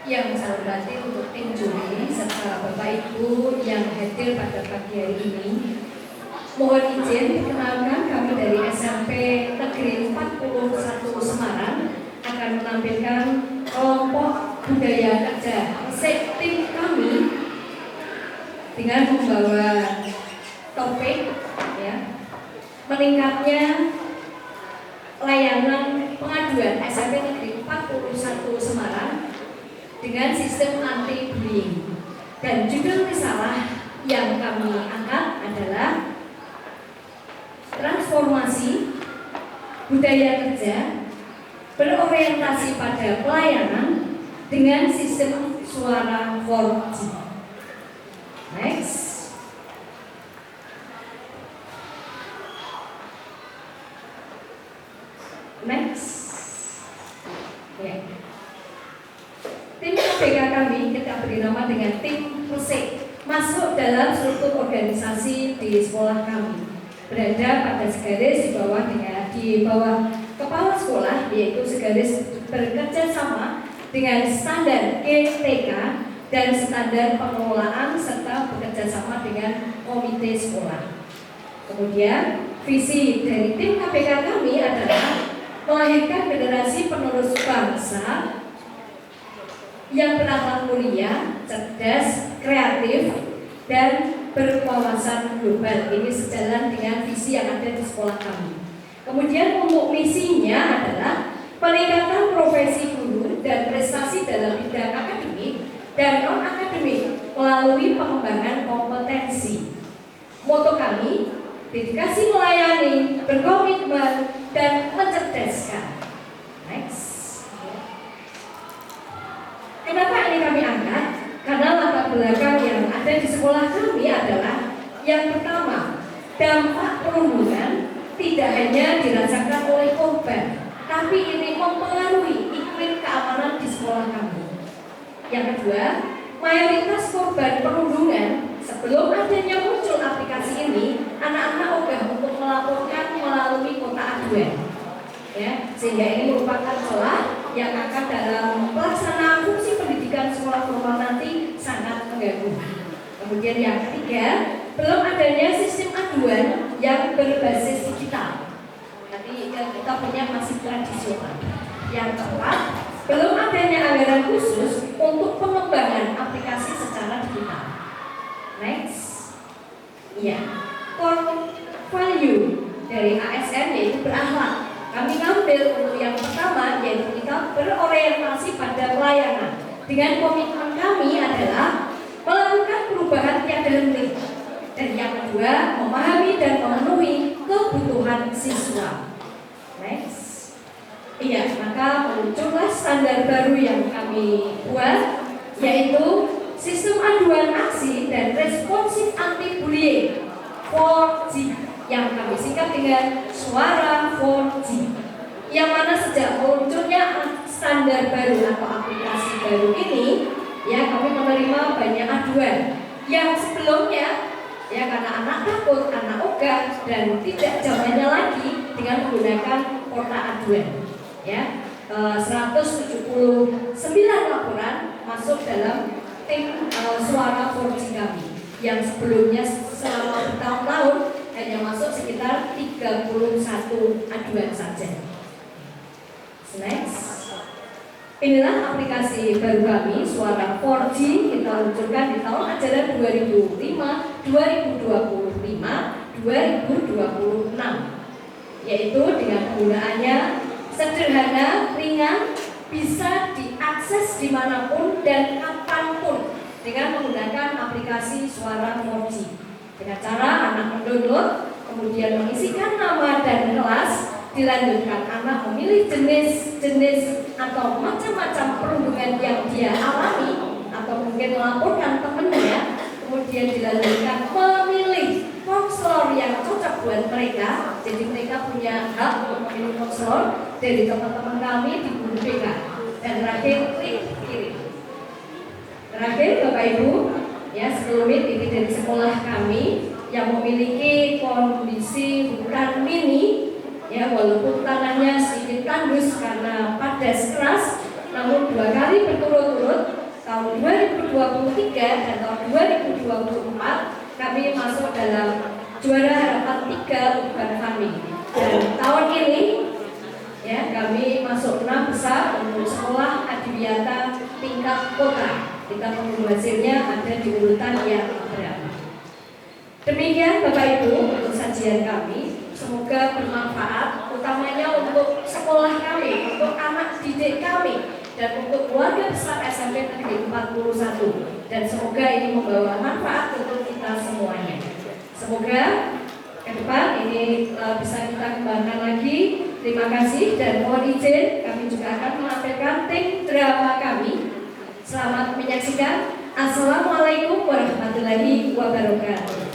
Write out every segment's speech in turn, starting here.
Yang saya hormati untuk tim juri serta Bapak Ibu yang hadir pada pagi hari ini, mohon izin perkenalkan kami dari SMP Negeri 41 Semarang akan menampilkan kelompok budaya kerja resik tim kami dengan membawa topik meningkatnya layanan pengaduan SMP Negeri 41 Semarang dengan sistem anti-bullying. Dan judul risalah yang kami angkat adalah transformasi budaya kerja berorientasi pada pelayanan dengan sistem suara 4G. Next. Yeah. Tim KPK kami kita beri nama dengan tim resik, masuk dalam struktur organisasi di sekolah kami, berada pada segaris di bawah kepala sekolah, yaitu segaris bekerja sama dengan standar GTK dan standar pengelolaan serta bekerja sama dengan komite sekolah. Kemudian visi dari tim KPK kami adalah melahirkan generasi penerus bangsa yang berakhlak mulia, cerdas, kreatif, dan berwawasan global. Ini sejalan dengan visi yang ada di sekolah kami. Kemudian untuk misinya adalah peningkatan profesi guru dan prestasi dalam bidang akademik dan non-akademik melalui pengembangan kompetensi. Moto kami, dedikasi melayani, berkomitmen, dan mencerdaskan. Next. Kenapa ini kami angkat? Karena latar belakang yang ada di sekolah kami adalah yang pertama, dampak perundungan tidak hanya dirasakan oleh korban, tapi ini mempengaruhi iklim keamanan di sekolah kami. Yang kedua, mayoritas korban perundungan sebelum adanya muncul aplikasi ini, anak-anak ogah untuk melaporkan melalui kotak aduan. Sehingga ini merupakan celah yang akan dalam pelaksanaan fungsi pendidikan sekolah formal nanti sangat mengganggu. Kemudian yang ketiga, belum adanya sistem aduan yang berbasis digital. Tapi kita punya masih tradisional. Yang keempat, belum adanya anggaran khusus untuk pengembangan aplikasi secara digital. Next. Core value dari ASN yaitu berakhlak. Kami ngambil untuk yang pertama, yaitu kita berorientasi pada pelayanan. Dengan komitmen kami adalah melakukan perubahan tiada henti. Dan yang kedua, memahami dan memenuhi kebutuhan siswa. Next. Maka muncullah standar baru yang kami buat, yaitu sistem aduan aksi dan responsif anti-bullying 4G, yang kami singkat dengan suara 4G, yang mana sejak munculnya standar baru atau aplikasi baru ini, kami menerima banyak aduan yang sebelumnya karena anak takut, anak ogah, dan tidak zamannya lagi dengan menggunakan kotak aduan. 179 laporan masuk dalam tim suara 4G kami, yang sebelumnya selama bertahun-tahun hanya masuk sekitar 31 aduan saja. Next. Inilah aplikasi baru kami, Suara 4G, kita luncurkan di tahun ajaran 2005-2026, yaitu dengan penggunaannya sederhana, ringan, bisa diakses dimanapun dan kapanpun dengan menggunakan aplikasi Suara 4G. Dengan cara anak mendownload, kemudian mengisikan nama dan kelas, dilanjutkan anak memilih jenis-jenis atau macam-macam perundungan yang dia alami atau mungkin melaporkan temannya, kemudian dilanjutkan memilih konselor yang cocok buat mereka. Jadi mereka punya hak untuk memilih konselor dari teman-teman kami di guru BK. Dan terakhir, klik kirim. Terakhir Bapak Ibu, sebelumnya ini dari sekolah kami yang memiliki kondisi hutan mini, walaupun tanahnya sedikit tandus karena padas keras, namun 2 kali berturut-turut 2023 atau 2024 kami masuk dalam juara harapan 3 UPN kami. Dan tahun ini ya kami masuk 6 besar untuk sekolah adiwiyata tingkat kota. Kita menunggu hasilnya ada di urutan yang berapa. Demikian Bapak Ibu untuk sajian kami. Semoga bermanfaat, utamanya untuk sekolah kami, untuk anak didik kami, dan untuk keluarga besar SMP Negeri 41. Dan semoga ini membawa manfaat untuk kita semuanya. Semoga ke depan ini bisa kita kembangkan lagi. Terima kasih dan mohon izin kami juga akan menampilkan tim drama kami. Selamat menyaksikan. Assalamualaikum warahmatullahi wabarakatuh.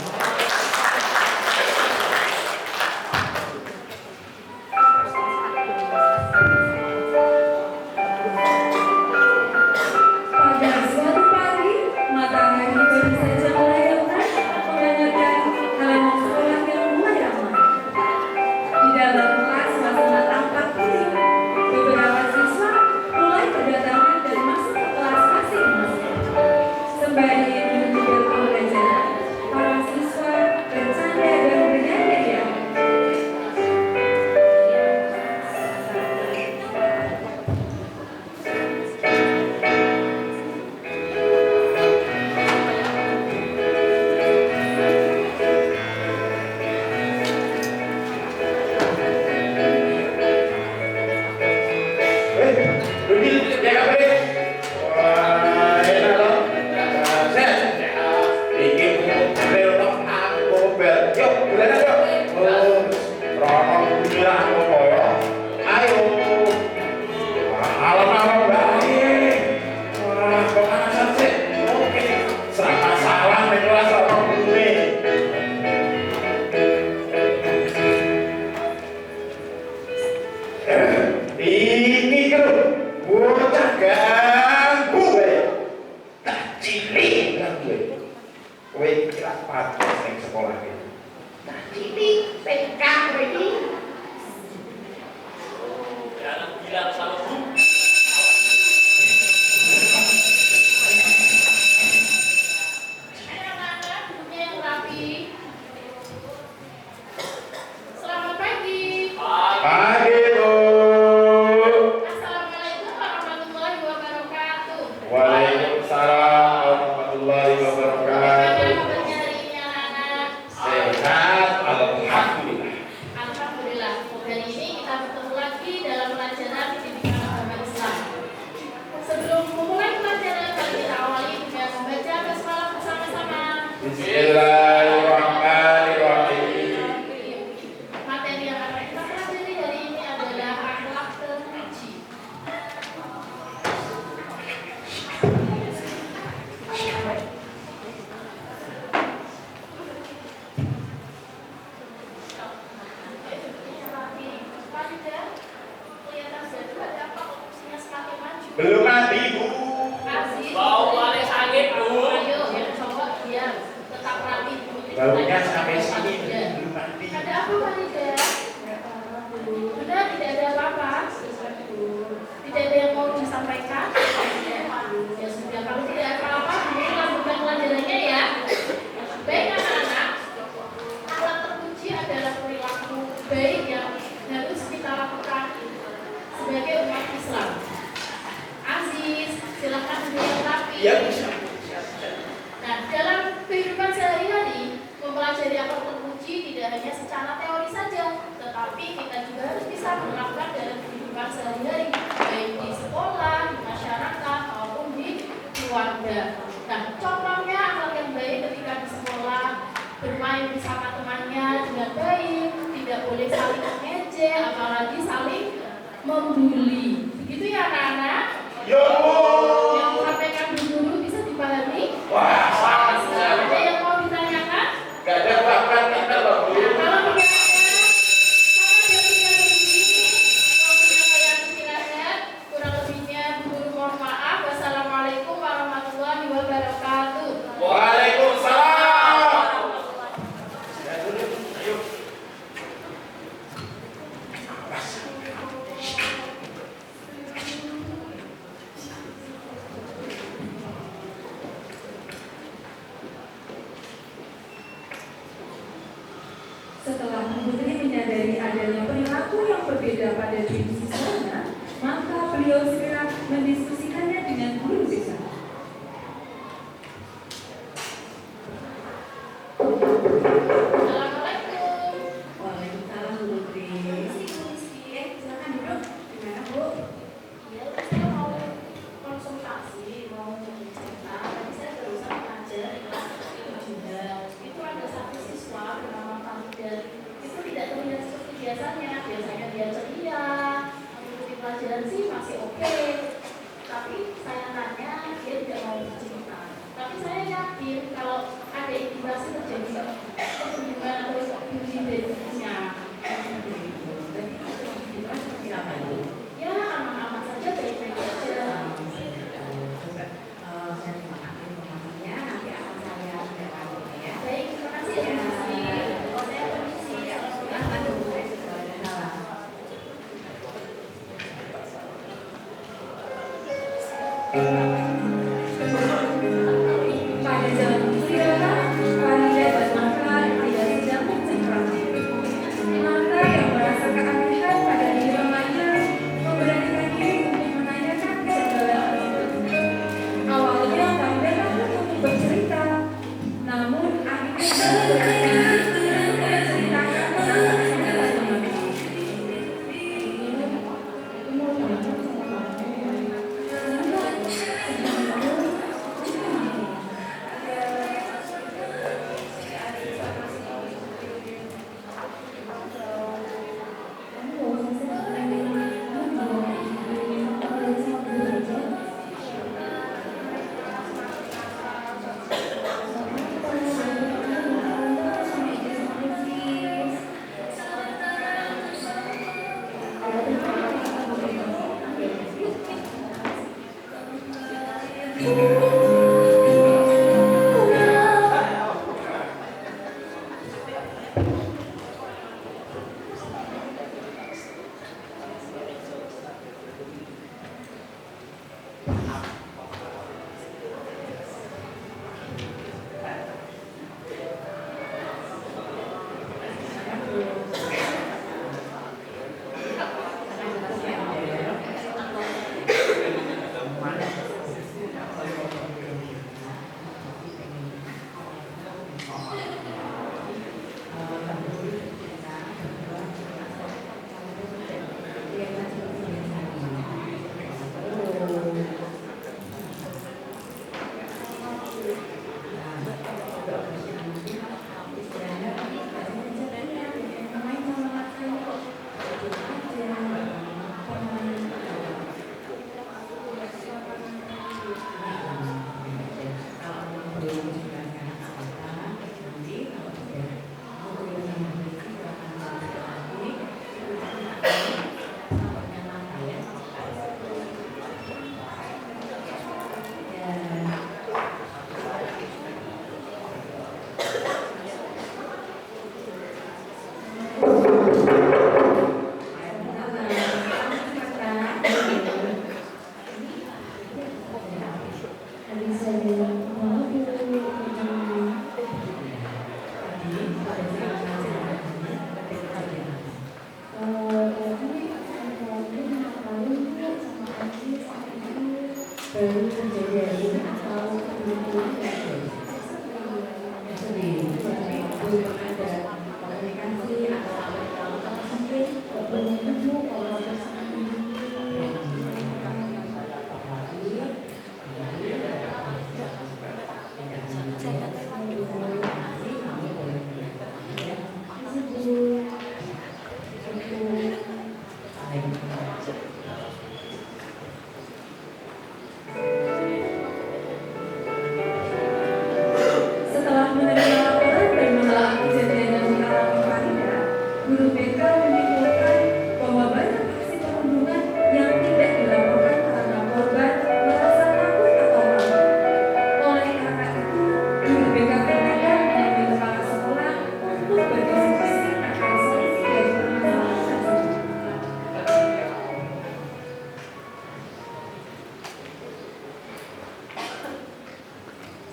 Belum mandi, Bu. Bau paling sakit, Bu. Ayo, yang coba dia tetap rapi. Baunya sampai sini, belum mandi. Ada apa, Pak Nida? Benar, tidak ada apa-apa. Tidak ada yang mau disampaikan. Ya sudah, kalau tidak ada apa-apa, kita lanjutkan pelajarannya ya. Baik anak-anak, akhlak terpuji adalah perilaku baik yang harus kita lakukan sebagai umat Islam. Aziz, silakan duduk rapi. Ya, bisa. Nah, dalam kehidupan sehari-hari, mempelajari akhlak terpuji tidak hanya secara teori saja, tetapi kita juga harus bisa menerapkan dalam kehidupan sehari-hari, baik di sekolah, di masyarakat, maupun di keluarga. Nah, contohnya akhlak yang baik ketika di sekolah, bermain bersama temannya dengan baik, tidak boleh saling mengejek, apalagi saling membuli. Begitu ya anak-anak? Yo, Bu. Yang disampaikan Bu Guru bisa dipahami? Wah, sangat bisa. Ada yang mau ditanyakan? Gak ada apa-apa kita loh, Bu. Nah, kalau tidak ada, maka dia punya begini, mau penyampaian silakan. Kurang lebihnya Bu Guru mohon maaf. Wassalamualaikum warahmatullahi wabarakatuh. Waalaikumsalam. Ya, dulu. Ayo. Setelah Putri menyadari adanya perilaku yang berbeda pada diri siswanya, maka beliau segera mendiskusikannya dengan guru BK. Assalamualaikum. Waalaikumsalam Bu Putri. Silakan duduk. Gimana Bu? Ya, saya mau konsultasi, mau cerita. Tadi saya barusan mengajar di kelas 7. Itu ada satu siswa bernama Farida. Itu tidak terlihat seperti biasanya. Biasanya dia ceria, mengikuti pelajaran sih masih oke. Tapi saya tanya, dia tidak mau bercerita. Tapi saya yakin kalau ada indikasi terjadi perlindungan atau budidaya. Ya, aman-aman saja, baik-baik saja. Baik, terima kasih ya, Bu Sri. Saya permisi. Pada zaman Sirota, Farida dan Maka tidak sedang mencengkrama. Maka yang merasa keanehan pada diri remaja memberanikan diri untuk menanyakan kejanggalan tersebut. Awalnya Farida takut untuk bercerita, namun akhirnya dia berani untuk menceritakan tentang kejanggalan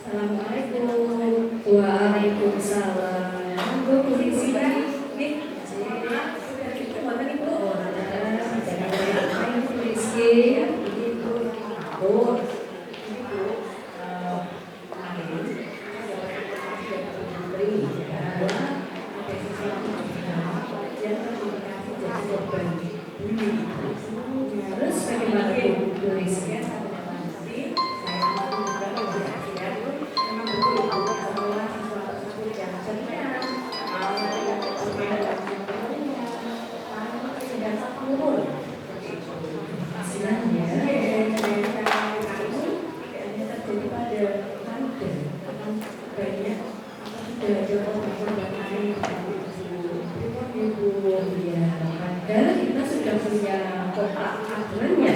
Assalamualaikum. Waalaikumsalam. Bu, silakan. Nih, sudah kita makan Ibu. Jangan main Rizky, Ibu. Terus bagaimana Bu Rizky? Padahal kita sudah punya kotak aturannya,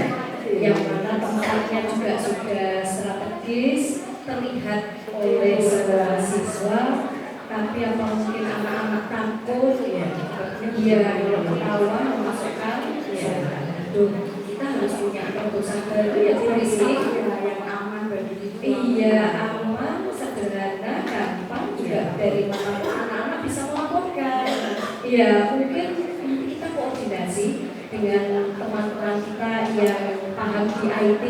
yang mana tempatnya juga sudah strategis, terlihat oleh semua siswa. Tapi apa mungkin anak-anak takut ya, ketahuan memasukkan ya, itu kita harus punya terobosan baru ya Bu Rizky, yang aman bagi kita. Iya, aman, sederhana, gampang juga dari mana anak-anak bisa melaporkan. Iya, mungkin kita koordinasi dengan teman-teman kita yang paham di IT,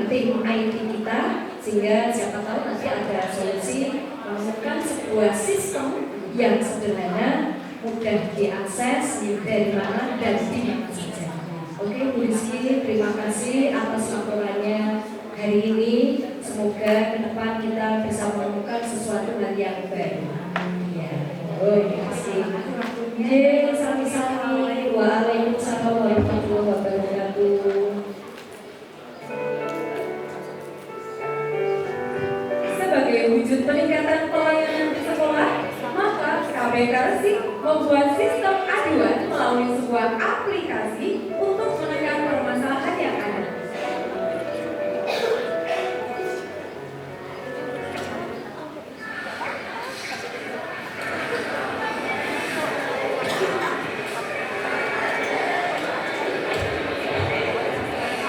tim IT kita, sehingga siapa tahu nanti ada solusi menemukan sebuah sistem yang sederhana, mudah diakses dari mana dan di mana saja. Oke Bu Rizky, terima kasih atas laporannya hari ini. Semoga ke depan kita bisa menemukan sesuatu hal yang baru. Ya, terima kasih. Sami-sami. Waalaikumsalam warahmatullahi wabarakatuh. Sebagai wujud peningkatan pelayanan di sekolah, maka KBK Resik membuat sistem aduan melalui sebuah aplikasi untuk menekan permasalahan yang ada.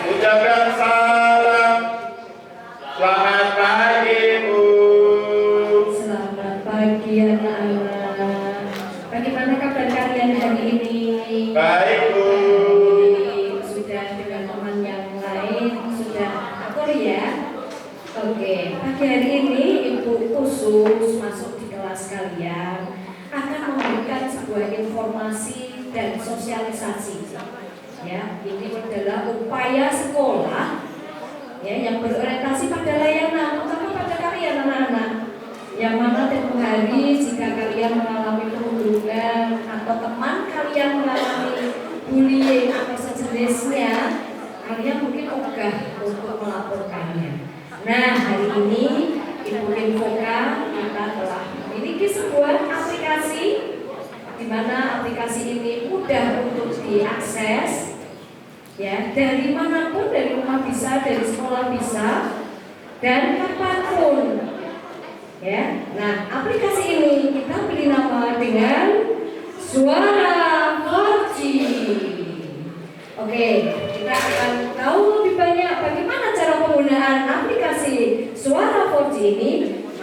Ucapkan salam. Selamat pagi Bu. Selamat pagi anak-anak. Bagaimana kabar kalian hari ini? Baik Bu. Sudah dengan teman yang lain sudah akur ya? Oke, pagi hari ini Ibu khusus masuk di kelas kalian akan memberikan sebuah informasi dan sosialisasi. Ya, ini adalah upaya sekolah ya yang berorientasi pada layanan, terutama pada kalian anak-anak. Yang mana tempoh hari jika kalian mengalami perundungan atau teman kalian mengalami bullying atau sejenisnya, kalian mungkin ogah untuk melaporkannya. Nah, hari ini Ibu Infoka kita telah memiliki sebuah aplikasi di mana aplikasi ini mudah untuk diakses. Ya, dari manapun, dari rumah bisa, dari sekolah bisa, dan kapanpun. Ya, nah aplikasi ini kita beri nama dengan Suara 4G. Oke, kita akan tahu lebih banyak bagaimana cara penggunaan aplikasi Suara 4G ini.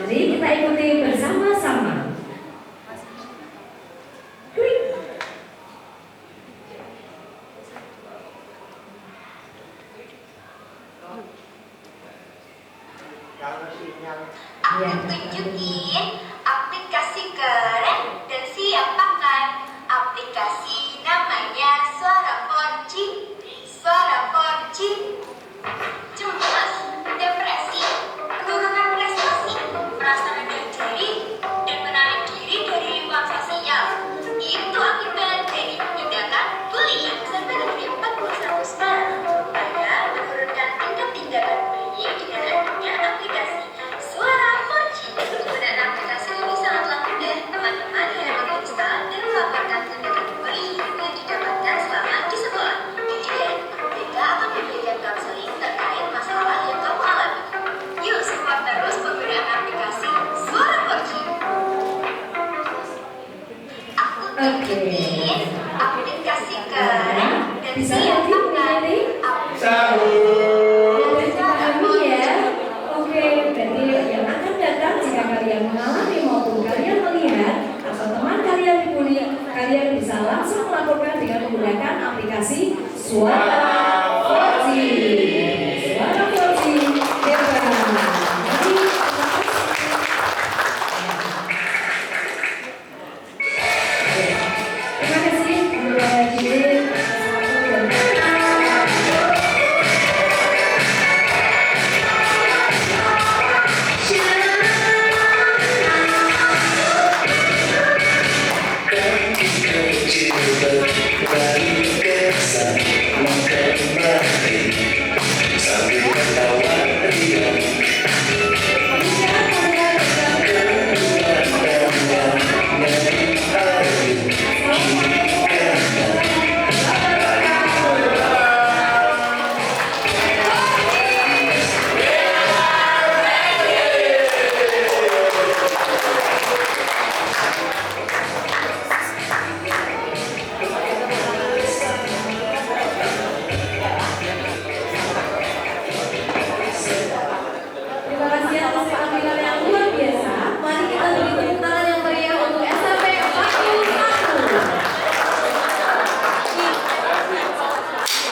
Mari kita ikuti bersama-sama. Aku tunjukin aplikasi keren